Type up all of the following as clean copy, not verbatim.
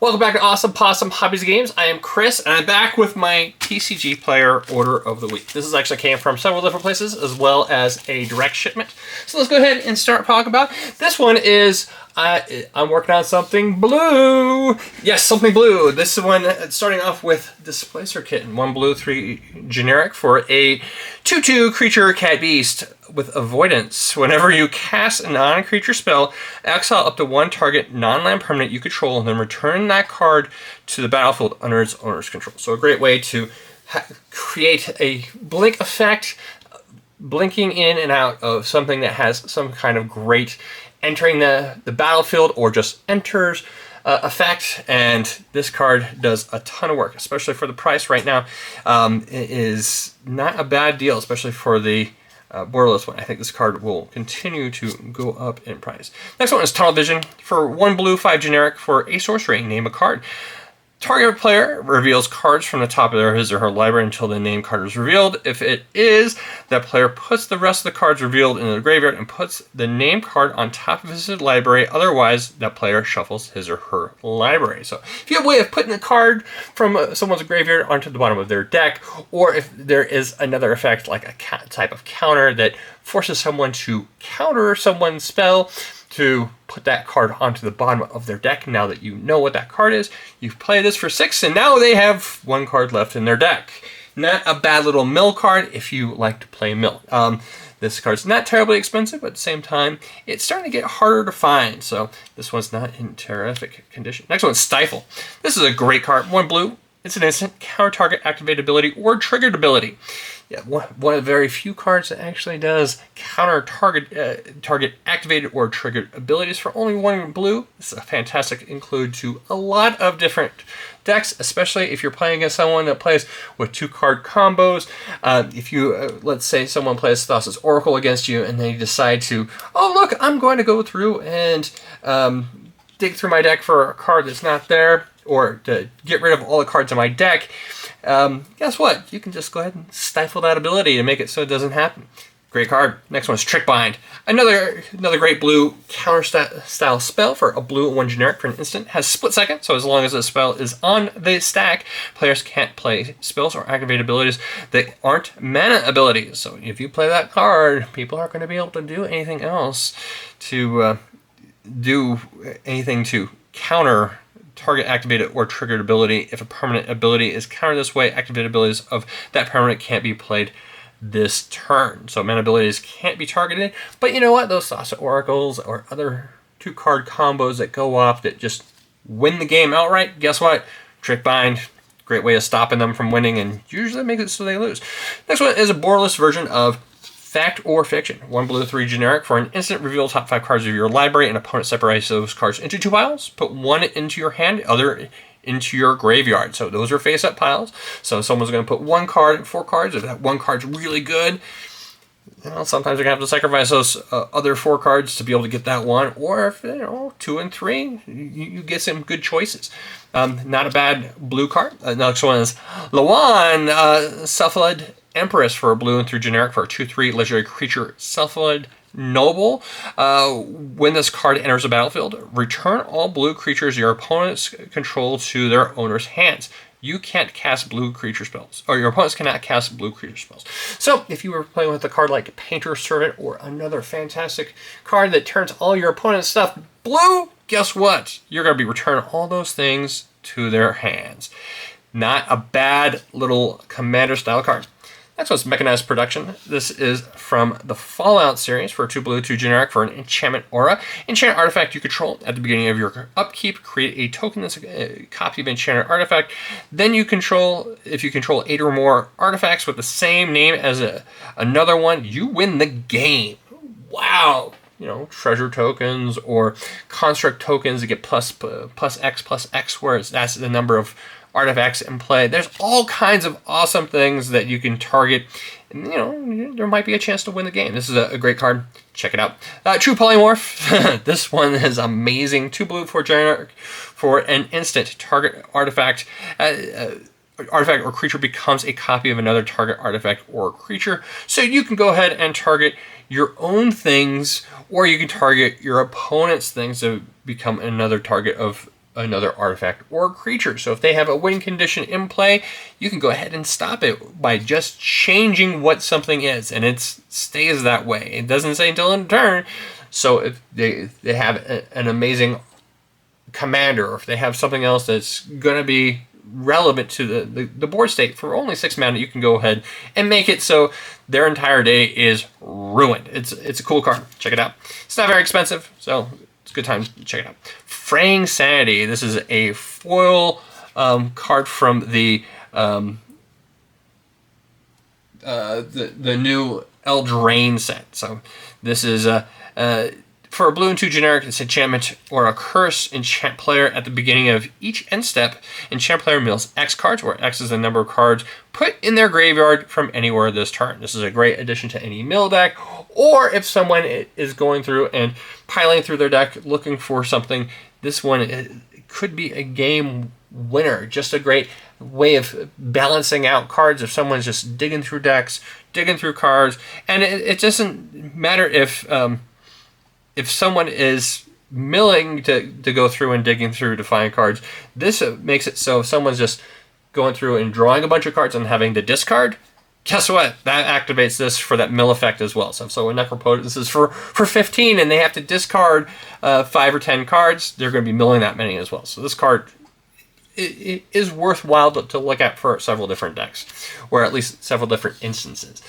Welcome back to Awesome Possum Hobbies and Games. I am Chris, and I'm back with my TCG Player Order of the Week. This is actually came from several different places, as well as a direct shipment. So let's go ahead and start talking about this one. Is I'm working on something blue. Yes, something blue. This is one starting off with Displacer Kitten. 1 blue, 3 generic for a 2/2 creature cat beast with avoidance. Whenever you cast a non-creature spell, exile up to 1 target non-land permanent you control, and then return that card to the battlefield under its owner's control. So a great way to create a blink effect, blinking in and out of something that has some kind of great entering the battlefield or just enters effect. And this card does a ton of work, especially for the price right now. It is not a bad deal, especially for the borderless one. I think this card will continue to go up in price. Next one is Tunnel Vision. For 1 blue, 5 generic for a sorcery. Name a card. Target player reveals cards from the top of his or her library until the named card is revealed. If it is, that player puts the rest of the cards revealed into the graveyard and puts the named card on top of his library. Otherwise, that player shuffles his or her library. So if you have a way of putting a card from someone's graveyard onto the bottom of their deck, or if there is another effect like a type of counter that forces someone to counter someone's spell, to put that card onto the bottom of their deck. Now that you know what that card is, you play this for 6, and now they have 1 card left in their deck. Not a bad little mill card if you like to play mill. This card's not terribly expensive, but at the same time, it's starting to get harder to find, so this one's not in terrific condition. Next one, Stifle. This is a great card. 1 blue. It's an instant counter target activated ability or triggered ability. Yeah, one of the very few cards that actually does counter target activated or triggered abilities for only 1 blue. This is a fantastic include to a lot of different decks, especially if you're playing against someone that plays with 2-card combos. If you, let's say someone plays Thassa's Oracle against you and they decide to, oh look, I'm going to go through and dig through my deck for a card that's not there, or to get rid of all the cards in my deck, guess what? You can just go ahead and stifle that ability to make it so it doesn't happen. Great card. Next one is Trick Bind. Another great blue counter-style spell for a blue and 1 generic for an instant. Has split second, so as long as the spell is on the stack, players can't play spells or activate abilities that aren't mana abilities. So if you play that card, people aren't going to be able to do anything else to do anything to counter target activated or triggered ability. If a permanent ability is countered this way, activated abilities of that permanent can't be played this turn. So mana abilities can't be targeted, but you know what? Those Thassa Oracles or other 2-card combos that go off that just win the game outright, guess what? Trick Bind, great way of stopping them from winning, and usually makes it so they lose. Next one is a borderless version of Fact or Fiction. 1 blue, 3 generic for an instant. Reveal top 5 cards of your library, and opponent separates those cards into 2 piles. Put 1 into your hand, other into your graveyard. So those are face-up piles. So someone's going to put 1 card and 4 cards. If that 1 card's really good, you know, sometimes they're going to have to sacrifice those other 4 cards to be able to get that 1. Or if, you know, 2 and 3, you get some good choices. Not a bad blue card. Next one is Lawan, Cephalid Empress for a blue and 3 generic for a 2/3 legendary creature, Cephalid Noble. When this card enters the battlefield, return all blue creatures your opponents control to their owner's hands. You can't cast blue creature spells, or your opponents cannot cast blue creature spells. So if you were playing with a card like Painter Servant or another fantastic card that turns all your opponent's stuff blue, guess what? You're going to be returning all those things to their hands. Not a bad little commander style card. Next one's Mechanized Production. This is from the Fallout series for 2 blue, 2 generic for an enchantment aura. Enchant artifact you control at the beginning of your upkeep. Create a token that's a copy of enchanted artifact. Then you control, if you control 8 or more artifacts with the same name as another one, you win the game. Wow. You know, treasure tokens or construct tokens that get plus X, whereas that's the number of artifacts in play. There's all kinds of awesome things that you can target, and you know, there might be a chance to win the game. This is a great card. Check it out. True Polymorph. This one is amazing. 2 blue, 4 generic for an instant. Target artifact or creature becomes a copy of another target artifact or creature. So you can go ahead and target your own things, or you can target your opponent's things to become another target of another artifact or creature. So if they have a win condition in play, you can go ahead and stop it by just changing what something is, and it stays that way. It doesn't say until end turn. So if they have an amazing commander, or if they have something else that's going to be relevant to the board state, for only 6 mana, you can go ahead and make it so their entire day is ruined. It's a cool card. Check it out. It's not very expensive, so it's a good time to check it out. Fraying Sanity. This is a foil card from the new Eldraine set. So this is for a blue and 2 generic, it's enchantment or a curse. Enchant player at the beginning of each end step. Enchant player mills X cards, where X is the number of cards put in their graveyard from anywhere this turn. This is a great addition to any mill deck, or if someone is going through and piling through their deck looking for something, this one could be a game winner. Just a great way of balancing out cards if someone's just digging through decks, digging through cards, and it doesn't matter if someone is milling to go through and digging through to find cards. This makes it so if someone's just going through and drawing a bunch of cards and having to discard, guess what? That activates this for that mill effect as well. So a Necropotence, this is for 15, and they have to discard 5 or 10 cards. They're going to be milling that many as well. So this card it is worthwhile to look at for several different decks, or at least several different instances.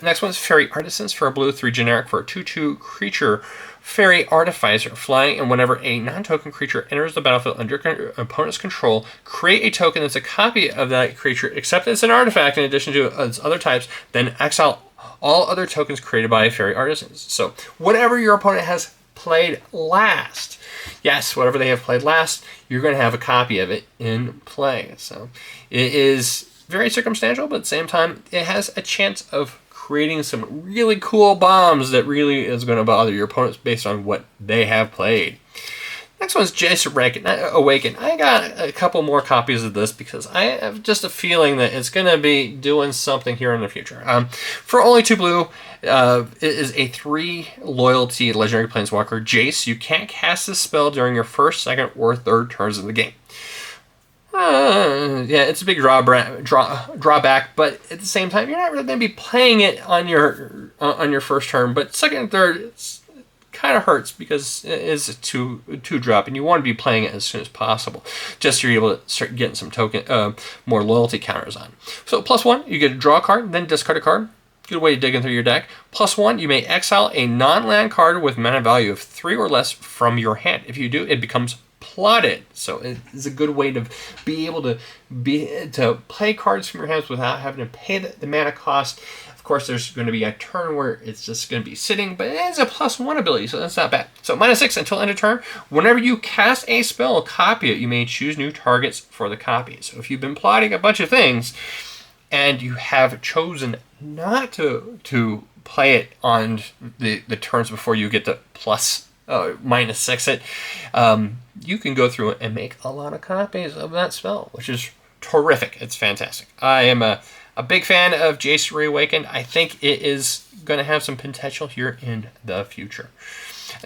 Next one's Fairy Artisans for a blue 3 generic for a 2/2 creature. Fairy Artificer, flying, and whenever a non-token creature enters the battlefield under opponent's control, create a token that's a copy of that creature, except it's an artifact in addition to its other types, then exile all other tokens created by Fairy Artisans. So whatever your opponent has played last, yes, whatever they have played last, you're going to have a copy of it in play. So it is very circumstantial, but at the same time, it has a chance of creating some really cool bombs that really is going to bother your opponents based on what they have played. Next one's Jace Awaken. I got a couple more copies of this because I have just a feeling that it's going to be doing something here in the future. For only 2 blue, it is a 3 loyalty legendary planeswalker, Jace. You can't cast this spell during your first, second, or third turns of the game. Yeah, it's a big drawback, but at the same time, you're not really going to be playing it on your first turn. But second and third, it's kind of hurts because it is a 2-drop, and you want to be playing it as soon as possible, just so you're able to start getting some more loyalty counters on. So +1, you get to draw a card, then discard a card. Good way to dig in through your deck. +1, you may exile a non-land card with mana value of 3 or less from your hand. If you do, it becomes plotted. So it's a good way to be able to play cards from your hands without having to pay the mana cost. Of course, there's going to be a turn where it's just going to be sitting, but it is a +1 ability, so that's not bad. So -6 until end of turn. Whenever you cast a spell, copy it. You may choose new targets for the copy. So if you've been plotting a bunch of things and you have chosen not to play it on the turns before you get to -6 it, you can go through it and make a lot of copies of that spell, which is terrific. It's fantastic. I am a big fan of Jace Reawakened. I think it is going to have some potential here in the future.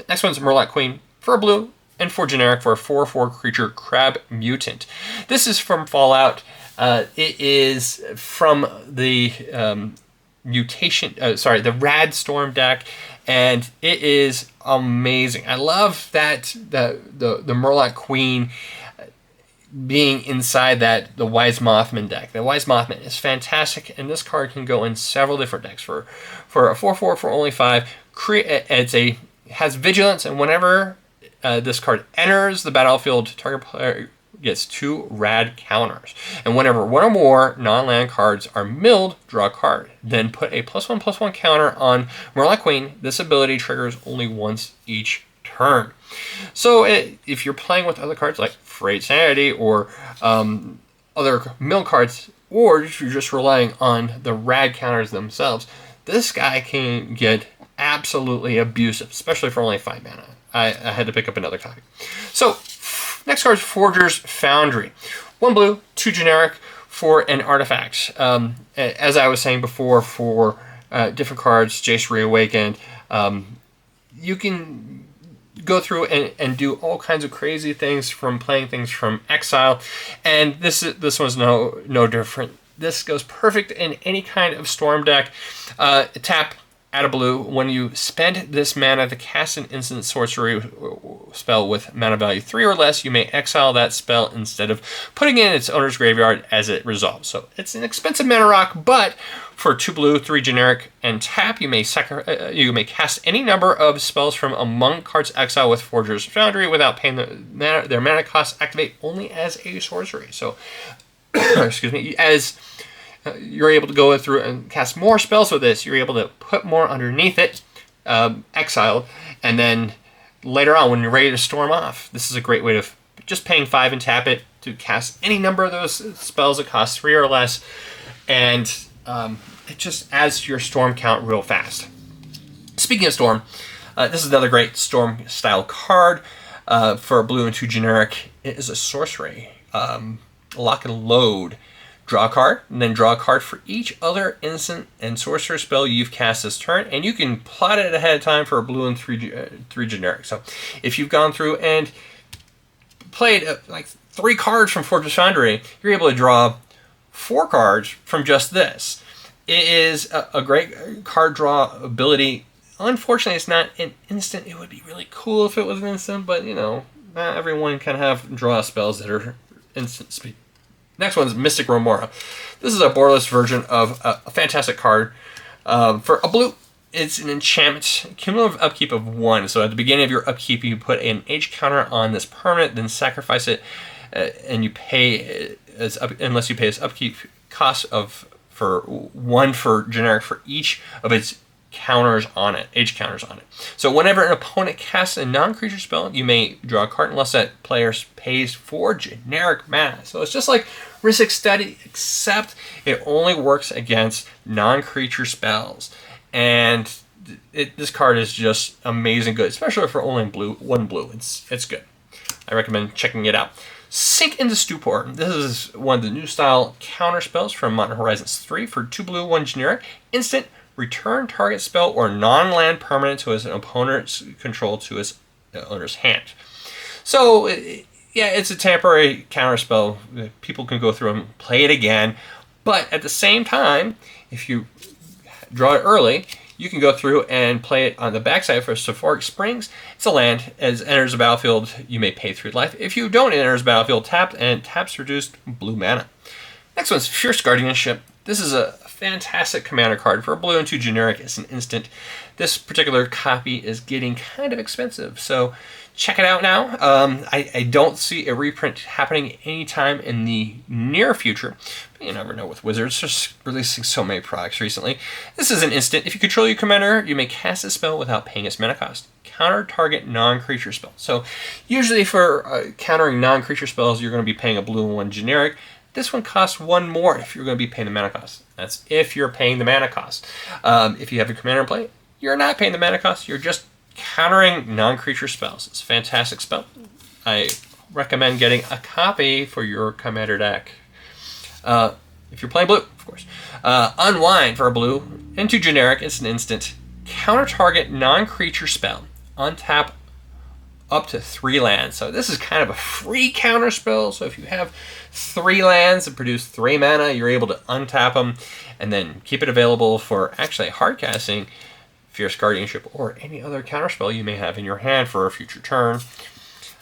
Next one's Murloc Queen for a blue and 4 generic for a 4/4 creature crab mutant. This is from Fallout. It is from the the Rad Storm deck, and it is amazing. I love that the Murloc Queen being inside the Wise Mothman deck. The Wise Mothman is fantastic, and this card can go in several different decks. For a 4/4 for only 5, has vigilance, and whenever this card enters the battlefield, target player gets 2 rad counters. And whenever 1 or more non-land cards are milled, draw a card. Then put a +1/+1 counter on Murloc Queen. This ability triggers only once each turn. So if you're playing with other cards like Frayed Sanity or other mill cards, or if you're just relying on the rad counters themselves, this guy can get absolutely abusive, especially for only 5 mana. I had to pick up another copy. So next card is Forger's Foundry. 1 blue, 2 generic for an artifact. As I was saying before, for different cards, Jace Reawakened, you can go through and do all kinds of crazy things, from playing things from exile, and this one's no different. This goes perfect in any kind of storm deck. Tap, add a blue. When you spend this mana to cast an instant sorcery spell with mana value 3 or less, you may exile that spell instead of putting it in its owner's graveyard as it resolves. So it's an expensive mana rock, but for 2 blue, 3 generic, and tap, you may cast any number of spells from among cards exile with Forger's Foundry without paying their mana cost. Activate only as a sorcery. So, excuse me, as you're able to go through and cast more spells with this. You're able to put more underneath it, exiled, and then later on when you're ready to storm off, this is a great way of just paying 5 and tap it to cast any number of those spells that cost 3 or less, and it just adds to your storm count real fast. Speaking of storm, this is another great storm style card for blue and 2 generic. It is a sorcery. Lock and load. Draw a card, and then draw a card for each other instant and sorcerer spell you've cast this turn, and you can plot it ahead of time for a blue and 3 generic. So if you've gone through and played like 3 cards from Fortress Foundry, you're able to draw 4 cards from just this. It is a great card draw ability. Unfortunately, it's not an instant. It would be really cool if it was an instant, but you know, not everyone can have draw spells that are instant speed. Next one is Mystic Remora. This is a boardless version of a fantastic card. For a blue, it's an enchantment, cumulative upkeep of 1. So at the beginning of your upkeep, you put an H counter on this permanent, then sacrifice it, and you pay unless you pay its upkeep cost for 1 for generic for each of its counters on it, H counters on it. So whenever an opponent casts a non-creature spell, you may draw a card unless that player pays 4 generic mana. So it's just like Rhystic Study, except it only works against non-creature spells. And this card is just amazing good, especially for only one blue. It's good. I recommend checking it out. Sink into Stupor. This is one of the new style counter spells from Modern Horizons 3 for 2 blue, 1 generic. Instant. Return target spell or non-land permanent to its opponent's control to its owner's hand. So, yeah, it's a temporary counter spell. People can go through and play it again. But at the same time, if you draw it early, you can go through and play it on the backside for Sephoric Springs. It's a land. As it enters the battlefield, you may pay 3 life. If you don't enter the battlefield, tap, and taps reduced blue mana. Next one's Fierce Guardianship. This is a fantastic commander card for a blue and 2 generic. It's an instant. This particular copy is getting kind of expensive, so check it out now. I don't see a reprint happening anytime in the near future, but you never know with Wizards. Just releasing so many products recently. This is an instant. If you control your commander, you may cast a spell without paying its mana cost. Counter target non-creature spell. So usually for countering non-creature spells, you're going to be paying a blue and 1 generic. This one costs 1 more if you're going to be paying the mana cost. That's if you're paying the mana cost. If you have a commander in play, you're not paying the mana cost. You're just countering non-creature spells. It's a fantastic spell. I recommend getting a copy for your commander deck. If you're playing blue, of course. Unwind for a blue and 2 generic. It's an instant. Counter target non-creature spell. Untap up to 3 lands. So this is kind of a free counter spell. So if you have 3 lands that produce 3 mana, you're able to untap them and then keep it available for actually hard casting Fierce Guardianship or any other counter spell you may have in your hand for a future turn.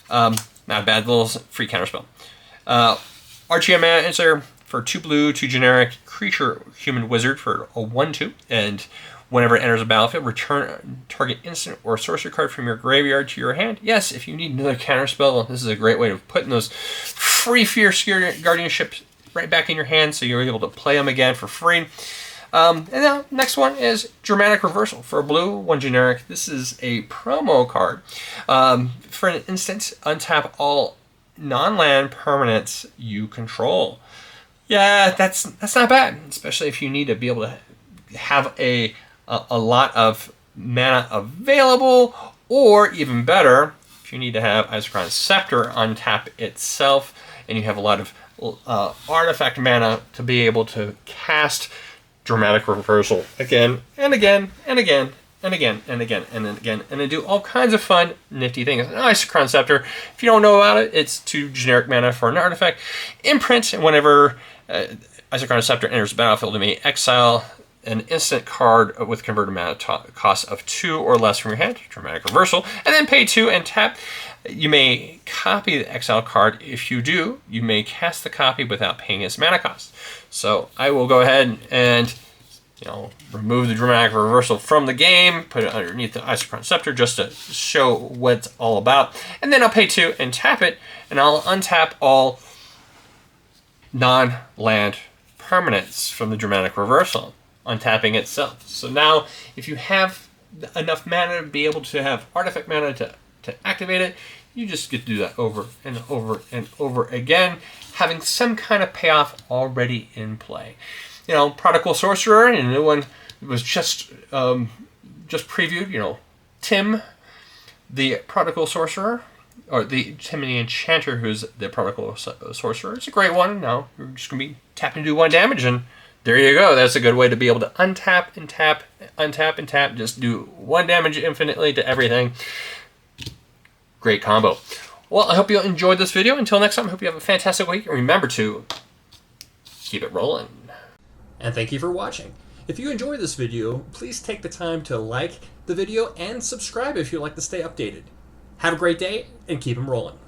Not a bad little free counter spell. Archaea Answer for 2 blue, 2 generic creature human wizard for a 1/2, and whenever it enters a battlefield, return target instant or sorcery card from your graveyard to your hand. Yes, if you need another counter spell, this is a great way of putting those free Fierce Guardianships right back in your hand, so you're able to play them again for free. And now, next one is Dramatic Reversal for a blue, 1 generic. This is a promo card. For an instant, untap all non-land permanents you control. Yeah, that's not bad, especially if you need to be able to have a lot of mana available, or even better, if you need to have Isochron Scepter untap itself, and you have a lot of artifact mana to be able to cast Dramatic Reversal again and again and again and again and again and then again, and then do all kinds of fun, nifty things. An Isochron Scepter, if you don't know about it, it's 2 generic mana for an artifact. Imprint, whenever Isochron Scepter enters the battlefield, you may exile an instant card with converted mana cost of 2 or less from your hand, dramatic reversal, and then pay 2 and tap. You may copy the exile card. If you do, you may cast the copy without paying its mana cost. So I will go ahead and remove the dramatic reversal from the game, put it underneath the Isochron Scepter just to show what it's all about, and then I'll pay 2 and tap it, and I'll untap all non-land permanents from the dramatic reversal, untapping itself. So now, if you have enough mana to be able to have artifact mana to activate it, you just get to do that over and over and over again, having some kind of payoff already in play. Prodigal Sorcerer, and a new one was just previewed. Tim, the Prodigal Sorcerer, or Tim the Enchanter, who's the Prodigal Sorcerer. It's a great one. Now you're just gonna be tapping to do 1 damage, and there you go. That's a good way to be able to untap and tap, untap and tap. Just do 1 damage infinitely to everything. Great combo. Well, I hope you enjoyed this video. Until next time, I hope you have a fantastic week. And remember to keep it rolling. And thank you for watching. If you enjoyed this video, please take the time to like the video and subscribe if you'd like to stay updated. Have a great day and keep them rolling.